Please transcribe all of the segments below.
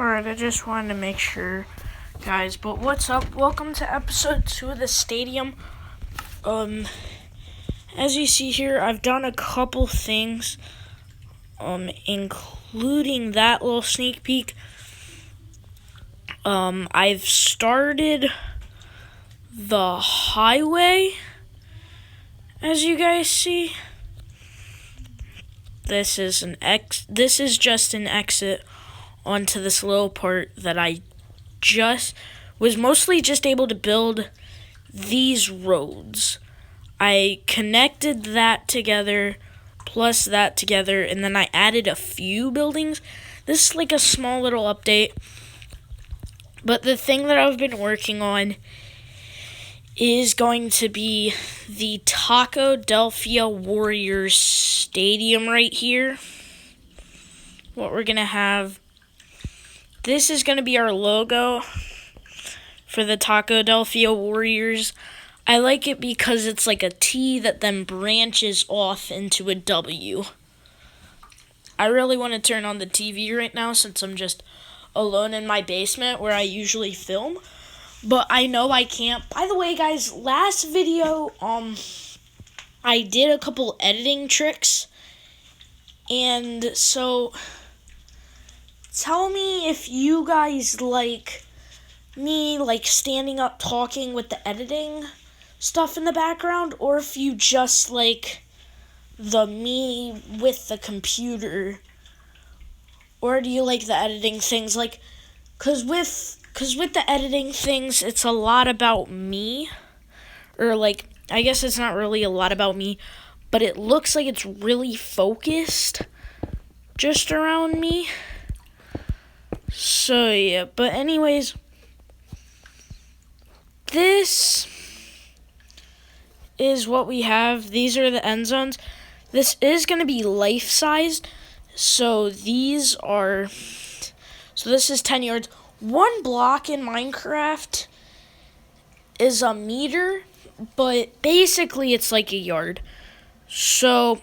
Alright, I just wanted to make sure, guys. But what's up? Welcome to episode 2 of the Stadium. As you see here, I've done a couple things, including that little sneak peek. I've started the highway, as you guys see. This is just an exit onto this little part that I was mostly just able to build these roads. I connected that together, plus that together, and then I added a few buildings. This is like a small little update. But the thing that I've been working on is going to be the Taco-Delphia Warriors Stadium right here. What we're going to have, this is going to be our logo for the Taco-Delphia Warriors. I like it because it's like a T that then branches off into a W. I really want to turn on the TV right now since I'm just alone in my basement where I usually film. But I know I can't. By the way, guys, last video, I did a couple editing tricks. And so, tell me if you guys like me, like, standing up talking with the editing stuff in the background, or if you just like the me with the computer, or do you like the editing things? Like, cause with the editing things, it's a lot about me, or like, I guess it's not really a lot about me, but it looks like it's really focused just around me. So yeah, but anyways, this is what we have. These are the end zones. This is going to be life-sized. So this is 10 yards. 1 block in Minecraft is a meter, but basically it's like a yard. So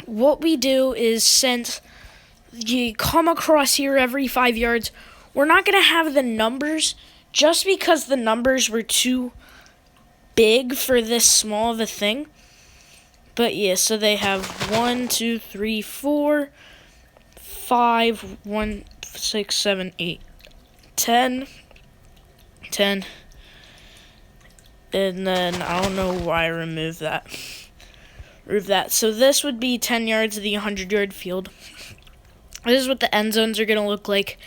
what we do is, since you come across here every 5 yards, we're not going to have the numbers just because the numbers were too big for this small of a thing. But yeah, so they have 1, 2, 3, 4, 5, 1, 6, 7, 8, 10, 10, and then I don't know why I removed that. So this would be 10 yards of the 100-yard field. This is what the end zones are going to look like.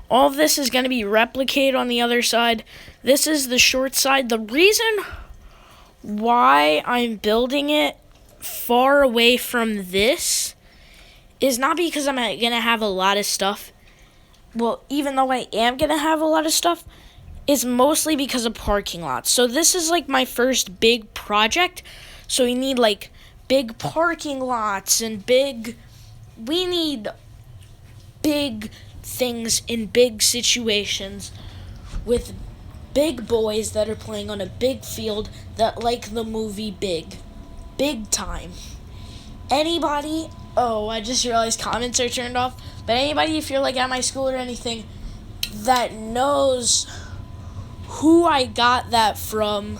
All of this is going to be replicated on the other side. This is the short side. The reason why I'm building it far away from this is not because I'm going to have a lot of stuff. Well, even though I am going to have a lot of stuff, it's mostly because of parking lots. So this is like my first big project. So we need like big parking lots and we need big things in big situations with big boys that are playing on a big field that like the movie Big Time. Anybody, I just realized comments are turned off, but anybody, if you're like at my school or anything, that knows who I got that from,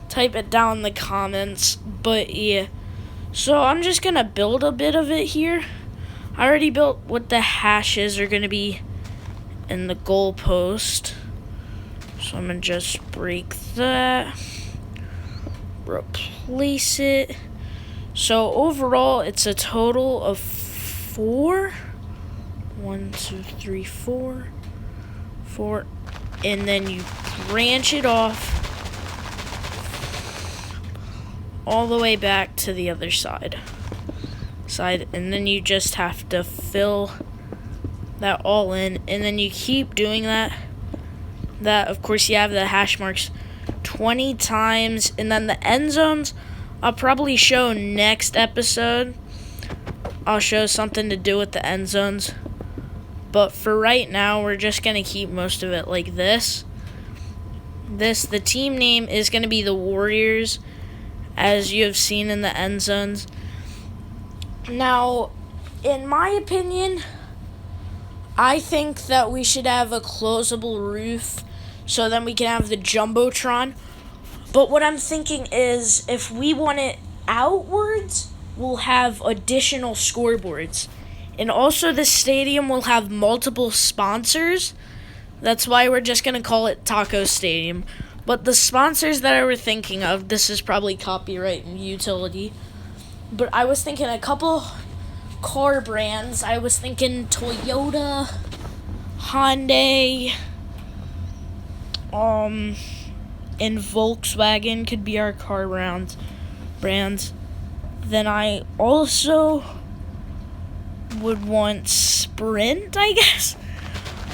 type it down in the comments. But yeah, so I'm just gonna build a bit of it here. I already built what the hashes are gonna be in the goalpost. So I'm going to just break that, replace it. So overall, it's a total of 4. 1, 2, 3, 4. 4. And then you branch it off all the way back to the other side. And then you just have to fill that all in. And then you keep doing that. Of course, you have the hash marks 20 times. And then the end zones, I'll probably show next episode. I'll show something to do with the end zones. But for right now, we're just going to keep most of it like this. The team name is going to be the Warriors, as you have seen in the end zones. Now, in my opinion, I think that we should have a closable roof so then we can have the Jumbotron. But what I'm thinking is if we want it outwards, we'll have additional scoreboards. And also the stadium will have multiple sponsors. That's why we're just going to call it Taco Stadium. But the sponsors that I were thinking of, this is probably copyright and utility, but I was thinking a couple car brands. I was thinking Toyota, Hyundai, and Volkswagen could be our car brands. Then I also would want Sprint, I guess.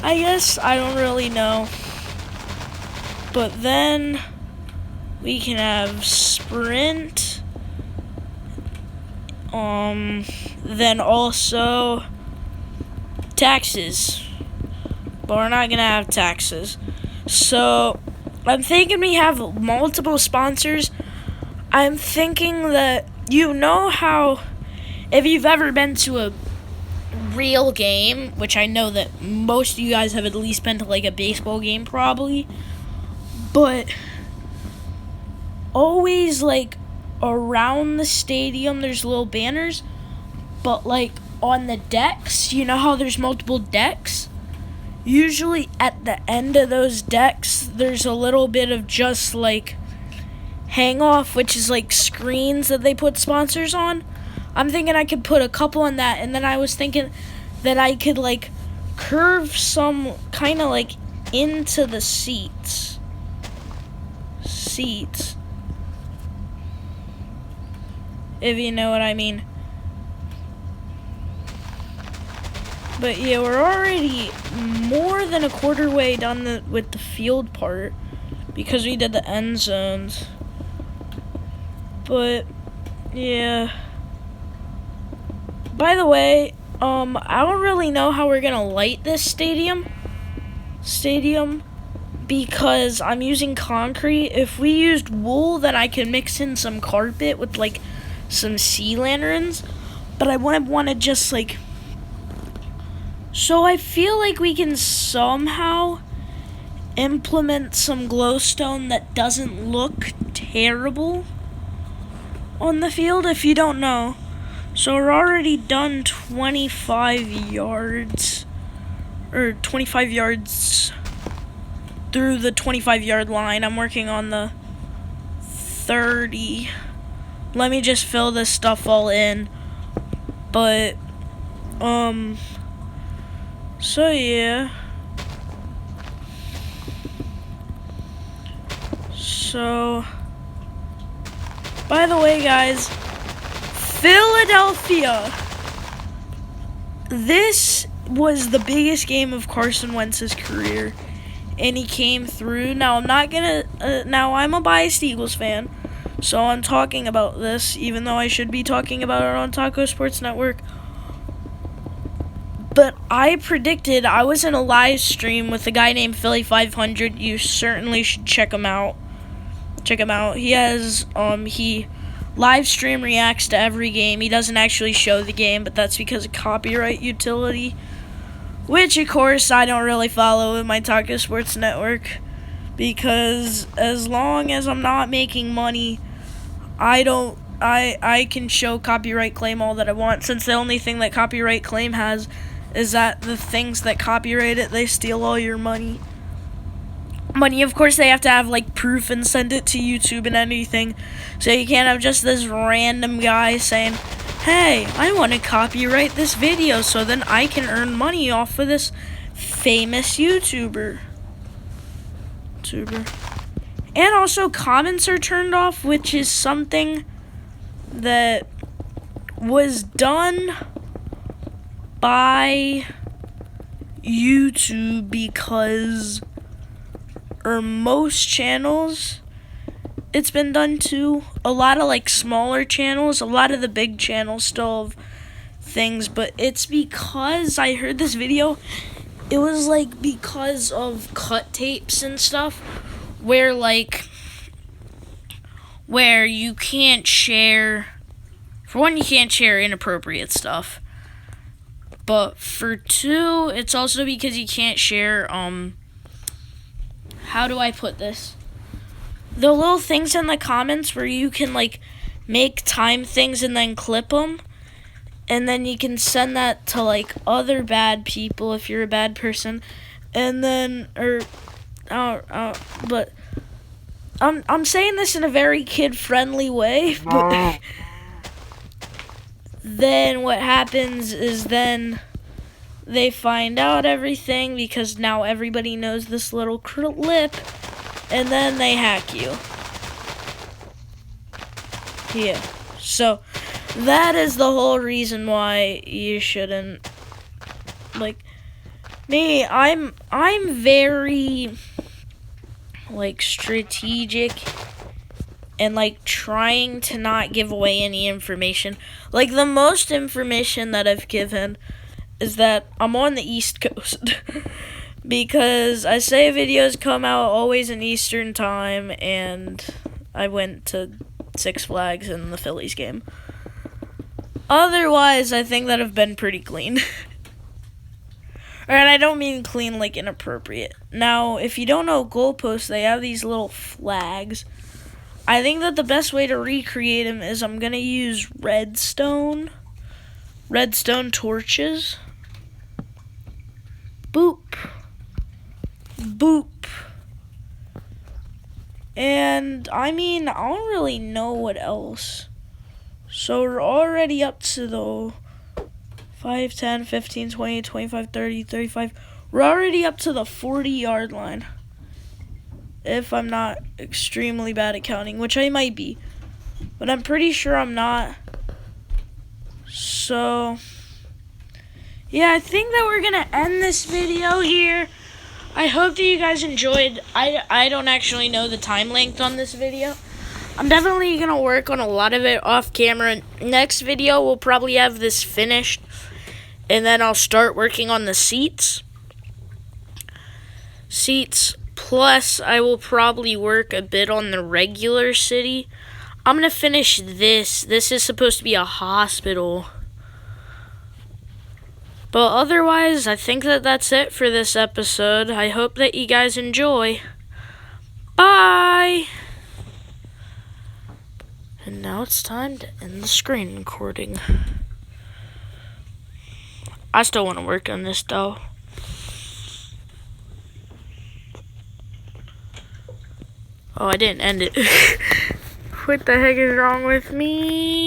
I don't really know. But then we can have Sprint. Then also taxes. But we're not going to have taxes. So I'm thinking we have multiple sponsors. I'm thinking that, you know how if you've ever been to a real game, which I know that most of you guys have at least been to like a baseball game probably, but always like around the stadium there's little banners, but like on the decks, you know how there's multiple decks? Usually at the end of those decks there's a little bit of just like hang off, which is like screens that they put sponsors on. I'm thinking I could put a couple on that, and then I was thinking that I could like curve some kind of like into the seats, if you know what I mean. But yeah, we're already more than a quarter way done with the field part because we did the end zones. But yeah. By the way, I don't really know how we're gonna light this stadium because I'm using concrete. If we used wool, then I could mix in some carpet with like some sea lanterns, but I wouldn't want to just like, so I feel like we can somehow implement some glowstone that doesn't look terrible on the field, if you don't know. So we're already done 25 yards through the 25-yard line. I'm working on the 30. Let me just fill this stuff all in. But so yeah. So by the way, guys, Philadelphia. This was the biggest game of Carson Wentz's career, and he came through. Now I'm a biased Eagles fan, so I'm talking about this, even though I should be talking about it on Taco Sports Network. But I predicted, I was in a live stream with a guy named Philly 500. You certainly should check him out. He has he live stream reacts to every game. He doesn't actually show the game, but that's because of copyright utility, which of course I don't really follow with my Taco Sports Network, because as long as I'm not making money, I can show copyright claim all that I want, since the only thing that copyright claim has is that the things that copyright it, they steal all your money. Of course, they have to have like proof and send it to YouTube and anything. So you can't have just this random guy saying, hey, I want to copyright this video so then I can earn money off of this famous YouTuber. And also comments are turned off, which is something that was done by YouTube because most channels, it's been done to. A lot of like smaller channels, a lot of the big channels still have things, but it's because I heard this video, it was like because of cut tapes and stuff, where you can't share, for one, you can't share inappropriate stuff, But for 2, it's also because you can't share, how do I put this? The little things in the comments where you can, like, make time things and then clip them. And then you can send that to, like, other bad people if you're a bad person. And then, but I'm saying this in a very kid-friendly way, but then what happens is then they find out everything because now everybody knows this little clip, and then they hack you. Yeah, so that is the whole reason why you shouldn't, like, me, I'm very, like, strategic and, like, trying to not give away any information. Like, the most information that I've given is that I'm on the East Coast. Because I say videos come out always in Eastern time, and I went to Six Flags in the Phillies game. Otherwise, I think that I've been pretty clean. And I don't mean clean like inappropriate. Now, if you don't know goalposts, they have these little flags. I think that the best way to recreate them is I'm going to use redstone torches. Boop. Boop. And, I mean, I don't really know what else. So we're already up to the 5, 10, 15, 20, 25, 30, 35. We're already up to the 40-yard line. If I'm not extremely bad at counting, which I might be. But I'm pretty sure I'm not. So, yeah, I think that we're going to end this video here. I hope that you guys enjoyed. I don't actually know the time length on this video. I'm definitely going to work on a lot of it off camera. Next video, we'll probably have this finished. And then I'll start working on the seats. Plus, I will probably work a bit on the regular city. I'm going to finish this. This is supposed to be a hospital. But otherwise, I think that that's it for this episode. I hope that you guys enjoy. Bye! And now it's time to end the screen recording. I still want to work on this, though. Oh, I didn't end it. What the heck is wrong with me?